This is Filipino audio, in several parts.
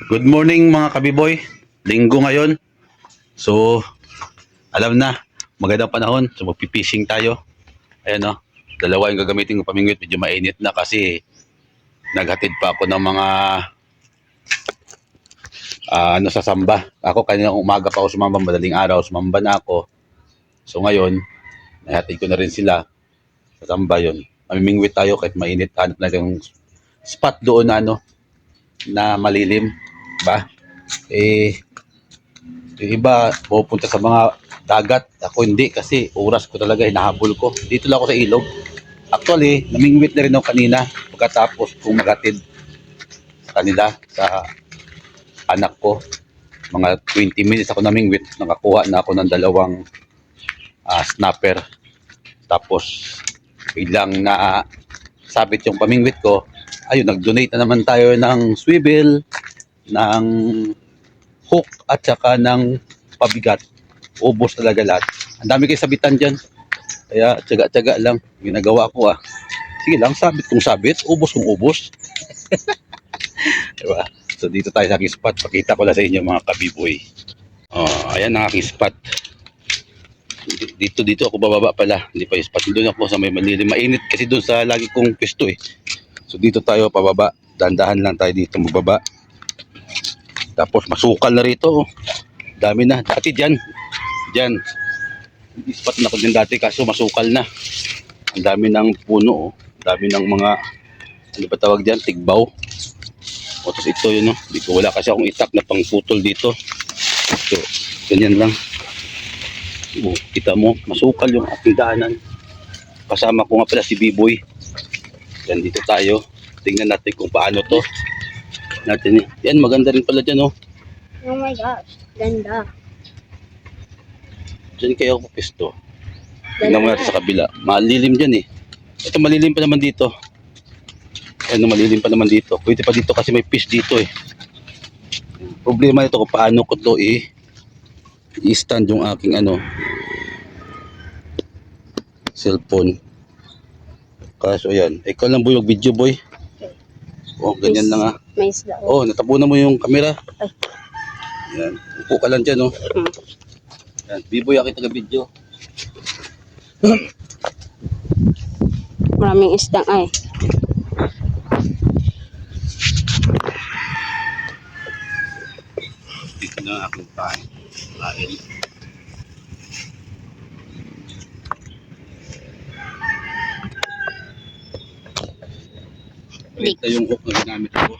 Good morning mga kabiboy. Linggo ngayon. So, alam na, magandang panahon. So, magpipishing tayo. Ayan o, dalawa yung gagamitin ko pamingwit. Medyo mainit na kasi naghatid pa ako ng mga sa samba. Ako kanina umaga pa ako sumamba, madaling araw, sumamba na ako. So ngayon, nahatid ko na rin sila sa samba yun. Mamimingwit tayo kahit mainit. Hanap na yung spot doon na na malilim. Ba? Yung iba pupunta sa mga dagat, ako hindi kasi oras ko talaga hinahabol ko. Dito lang ako sa ilog. Actually, namingwit na rin ako kanina pagkatapos kong magatid sa kanila sa anak ko. Mga 20 minutes ako namingwit, nakakuha na ako ng dalawang snapper. Tapos biglang na sabit yung pamingwit ko. Ayun, nag-donate na naman tayo ng swivel, ng hook at saka ng pabigat. Ubos talaga lahat. Ang dami kayo sabitan dyan. Kaya tsaga-tsaga lang. Ginagawa ko Sige lang, sabit kong sabit. Ubos kong ubos. Diba? So dito tayo sa aking spot. Pakita ko lang sa inyo mga kabiboy. Oh, ayan ang aking spot. Dito ako bababa pala. Hindi pa yung spot. Doon ako sa may malilim. Mainit kasi doon sa lagi kong pwesto So dito tayo pababa. Dandahan lang tayo dito magbaba. Tapos masukal na rito. Dami na. Dati dyan. Hindi spot na ako dyan dati kaso masukal na. Ang dami ng puno. Ang dami ng mga ano ba tawag dyan? Tigbaw. O tapos ito yun Dito wala kasi akong itak na pangputol dito. So ganyan lang. Kita mo masukal yung ating daanan. Kasama ko nga pala si B-Boy. Yan dito tayo. Tingnan natin kung paano to. Yan maganda rin pala dyan Oh my gosh, ganda. Diyan kayo ako pisto. Tingnan mo natin sa kabila. Malilim dyan Ito malilim pa naman dito. Malilim pa naman dito. Pwede pa dito kasi may fish dito Problema ito kung paano ko to i-stand yung aking cellphone. Kaso yan. Ikaw lang boy, video boy. Ganyan lang May isda. Natabunan mo yung camera. Ay. Yan. Upo ka lang dyan Yan. B-boy ako taga-video. Maraming isdang Dito na aking kain. Ito yung hook na ginamit ko.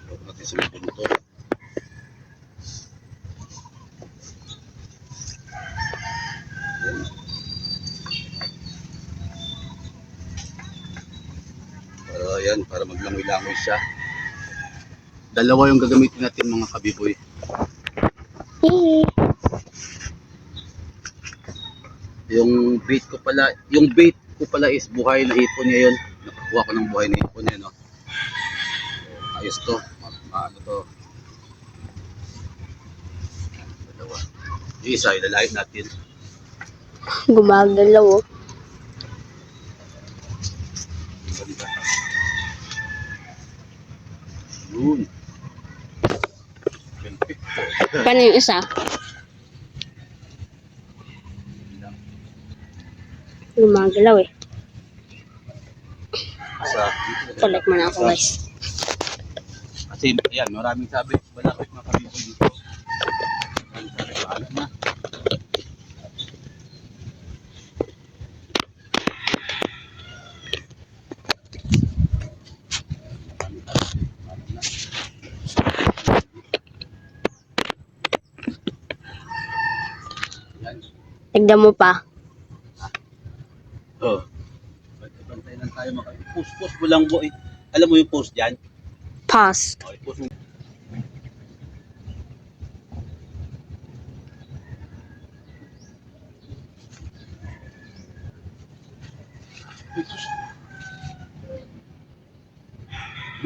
Huwag natin sa mga motor. Para maglangoy-langoy siya. Dalawa yung gagamitin natin mga kabiboy. Yung bait ko pala is buhay na hipon ngayon. Nakakuha ko ng buhay na hipon Ayos to. Ano to? Dalawa. Yung isa, ilalahin natin. Gumagalaw Yun. Paano yung isa? Gumagalaw Collect mo na ako guys. Kasi yan, maraming sabi. Malapit mga kabiboy dito. Alam na. Tignan mo pa. Bantay lang tayo Post mo lang boy. Alam mo yung post dyan? Pass. Post mo.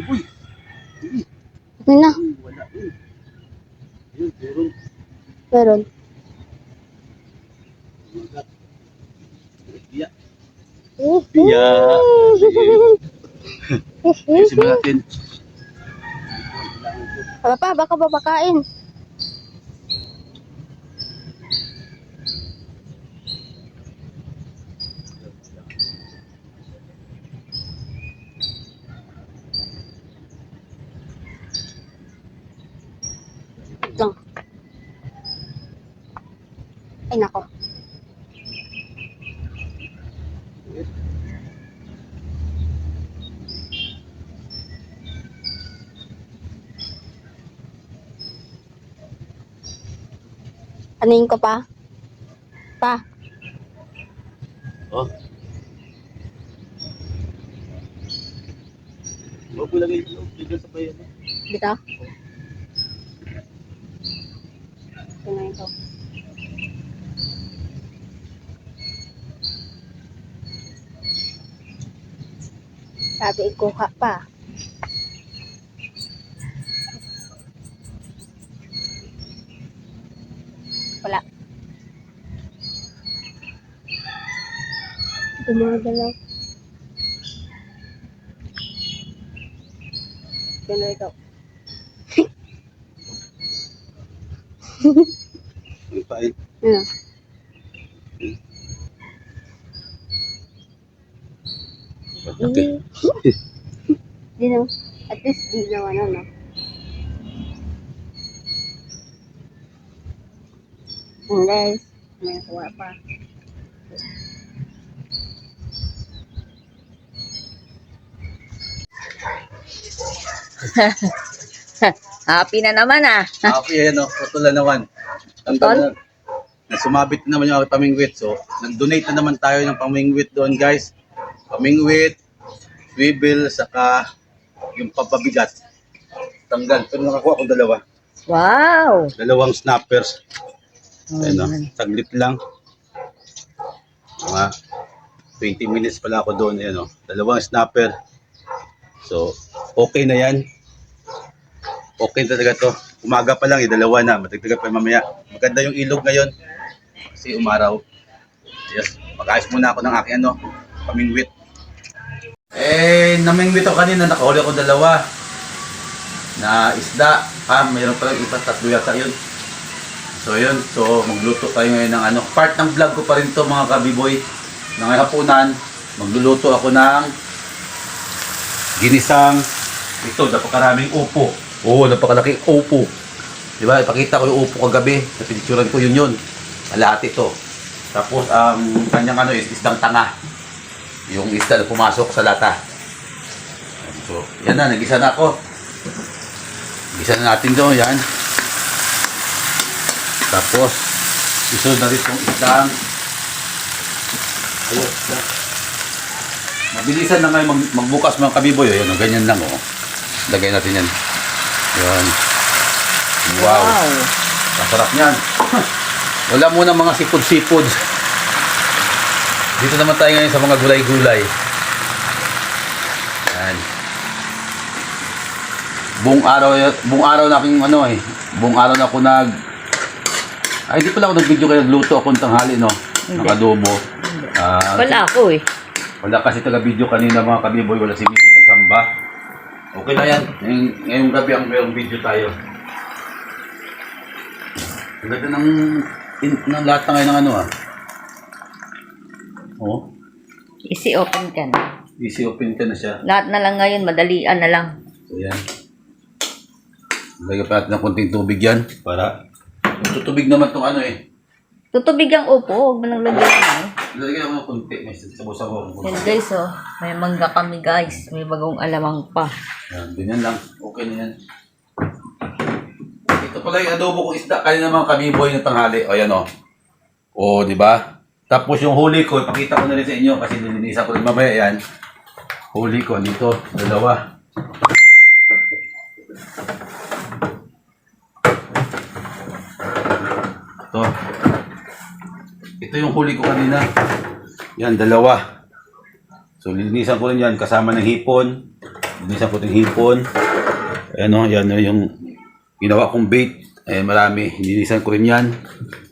Uy. Okay na. Wala Yun, meron. Meron. Iya. Yeah. Ayusin mo natin. Papa, baka babakain. Lang. Ay, nako. Anin ko pa? Pa. Oh. Huwag mo lagay ito. Dito sa bayan. Dito? Ito na ito. Sabi, ikuha pa. Wala. Gumagalaw. Ito na ito. Ang pain. Ano? Okay. Di na. At least di na ano, no? Guys, may kuha pa. Happy na naman ah. Okay, ayan o. Putol na naman. Putol? Sumabit na naman yung aking pamingwit. So, nag-donate na naman tayo ng pamingwit doon, guys. Pamingwit, swivel, saka yung papabigat. Tanggal. Pero nakakuha ko dalawa. Wow. Dalawang snappers. Oh, Ayun o. man. Saglit lang. Mga 20 minutes pala ako doon. Ayan o. Dalawang snapper. So, okay na yan. Okay talaga to. Umaga pa lang, dalawa na. Matagtaga pa mamaya. Maganda yung ilog ngayon. Kasi umaraw. Yes. Mag-ayos muna ako ng aking pamingwit. Namingwit ako kanina. Nakahuli ako dalawa na isda. Mayroon palang iba. Tatlo yata yun. So yun. So magluto tayo ngayon ng part ng vlog ko pa rin to mga kabiboy. Na ngayong hapunan, magluluto ako ng ginisang ito, napakaraming upo. Oo, napakalaking upo. Di ba? Ipakita ko yung upo kagabi. Napinitsuran ko yun. Lahat ito. Tapos, ang kanyang is isdang tanga. Yung isda na pumasok sa lata. So, yan na. Nagisa na ako. Gisa na natin doon. Yan. Tapos, isunod na rin itong isdang. Ayun, isdang. Mabilisan na ngayon magbukas mga kabiboy. Ayan, ganyan lang. Oh. Lagay natin yan. Ayan. Wow. Masarap yan. Wala muna mga sipod-sipod. Dito naman tayo ngayon sa mga gulay-gulay. Ayan. Buong araw na aking buong araw na ako hindi pala ako nag-video kaya nagluto ako ng tanghali, no? Nakadobo. Wala ako eh. Wala kasi taga-video kanina mga kabiboy, wala si Missy nagsamba. Okay na yan. Ngayong gabi ang mayroong video tayo. Ang ganda ng lahat na ngayon ng Oh, Easy open ka na. easy open ka na siya. Lahat na lang ngayon, madalian na lang. So yan. Lagyan pa natin ng konting tubig yan para tutubig naman itong Tutubig ang upo, huwag mo nang lagyan na. Lalagyan ako ng konti. May sabaw-sabaw akong konti. Yan guys oh, may mangga kami guys. May bagong alamang pa. Yan, ganyan lang. Okay na yan. Ito pala yung adobo kong isda. Kanina mga kabiboy ng tanghali. O yan o. O, di ba? Tapos yung huli ko, ipakita ko na rin sa inyo kasi nilinisan ko rin mamaya yan. Huli ko dito, dalawa. Ito. Ito yung huli ko kanina. Yan, dalawa. So, linisan ko rin yan kasama ng hipon. Linisan ko rin hipon. Ayan o, yan yung ginawa kong bait. Ayan, marami. Linisan ko rin yan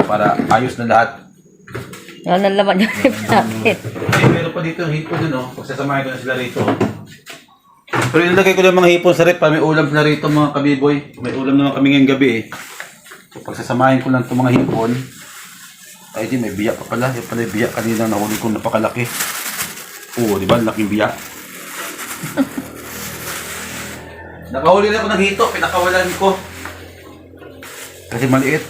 para ayos na lahat. Yan ang laman yung tip natin. Meron pa dito yung hipon dun, oh. Pagsasamahin ko na sila rito. Pero ilalagay ko lang mga hipon sa rep pa. May ulam sila rito mga kabiboy. May ulam naman kami ngayong gabi eh. So pagsasamahin ko lang itong mga hipon. Ay di, may biyak pa pala. Yung pala yung biyak kanina nahuli ko napakalaki. Oo, di ba? Laking biyak. Nakahuli na ako ng hito. Pinakawalan ko. Kasi maliit.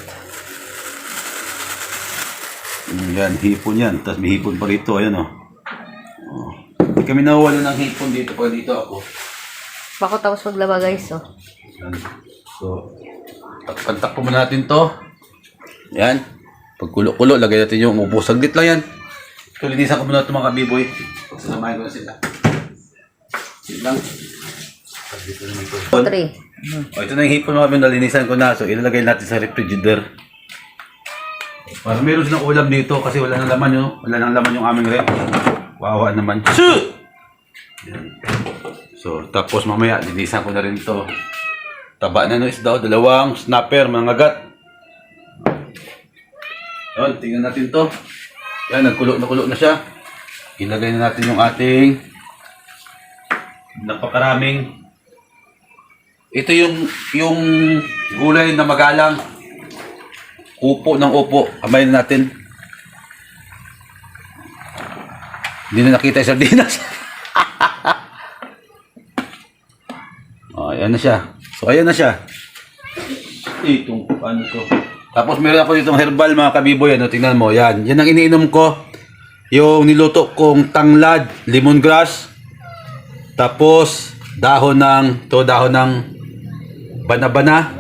Yan, hipon yan. Tapos may hipon pa rito. Ayan o. Oh. Hindi kami nawawala ng hipon dito. Pag dito ako. Bako tapos maglaba guys, oh. Yan. So, takpan muna natin to. Yan. Pag kulo-kulo, lagay natin yung upo. Saglit lang yan. So, linisan ko muna ito mga kabiboy. Pagsasamahin ko na sila. Sige lang. Saglit lang ito. 3. O, ito na yung hipon mga kabiboy. Nalinisan ko na. So, ilalagay natin sa refrigerator. Para meron silang ulam dito kasi wala nang laman yun. Wala nang laman yung aming rep. Wawa naman. Yan. So, tapos mamaya, linisan ko na rin to. Taba na no isda. Dalawang snapper, mga gat. Yun, tingnan natin to. Yan, nagkulo na siya. Ilagay na natin yung ating napakaraming. Ito yung gulay na magalang. Upo ng upo. Kamay na natin. Hindi na nakita yung sardinas. Oh, ayan na siya. So, ayan na siya. Itong ano to. Tapos meron ako ditong herbal mga kabiboy. Ano, tingnan mo. Yan. Yan ang iniinom ko. Yung niluto kong tanglad, lemongrass. Tapos, dahon ng bana-bana.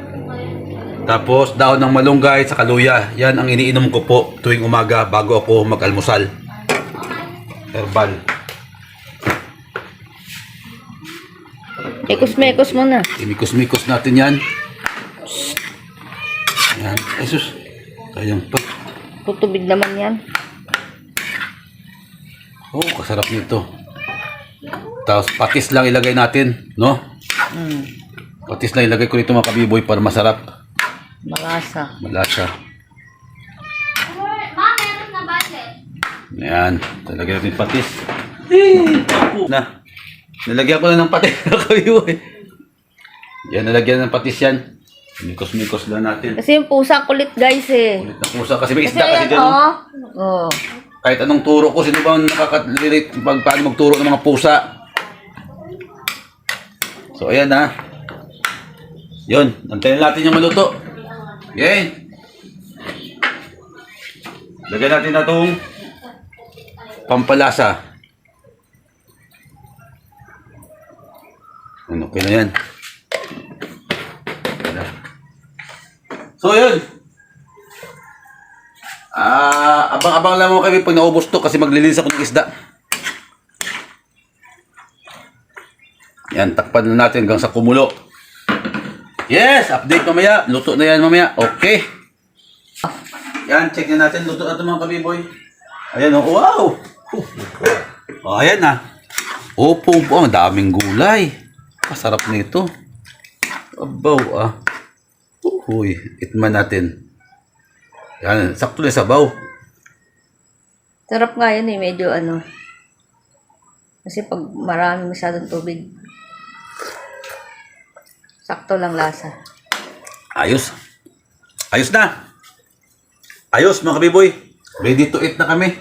Tapos, dahon ng malunggay sa kaluya. Yan ang iniinom ko po tuwing umaga bago ako mag-almusal. Herbal. Mekos-mekos muna. Imikos-mikos natin yan. Yan. Ay sus. Sayang pa. Tutubig naman yan. Oh, kasarap nito. Tapos patis lang ilagay natin. No? Patis lang ilagay ko nito mga kabiboy para masarap. Malasa. Malasa. Yan. Talagyan natin patis. Na. Nalagyan ko na ng patis mga kabiboy. Yan, nalagyan ng patis yan. Mikos-mikos lang natin. Kasi yung pusa kulit guys eh. Ulit na pusa. Kasi may Kasi isda kasi yan, dyan. No? oh. Kahit anong turo ko, sino bang nakaka-relate paano magturo ng mga pusa? So, ayan ha. Yun, antayin natin yung maluto. Okay. Lagyan natin na itong pampalasa. Okay na yan. So, yun. Abang-abang lang mo kami pag naubos to kasi maglilinis ako ng isda. Yan, takpan na natin hanggang sa kumulo. Yes, update mamaya. Luto na yan mamaya. Okay. Yan, check na natin. Luto na ito mga kabiboy. Ayan o. Oh, wow! Oh, ayan na. Opo, ang daming gulay. Masarap nito. Abaw ah. Uy, itman natin. Yan, sakto na sabaw. Sarap nga yun eh, medyo ano. Kasi pag marami masyadong tubig, sakto lang lasa. Ayos. Ayos na. Ayos mga kabiboy. Ready to eat na kami.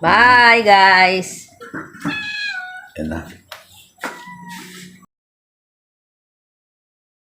Bye guys! Yan na.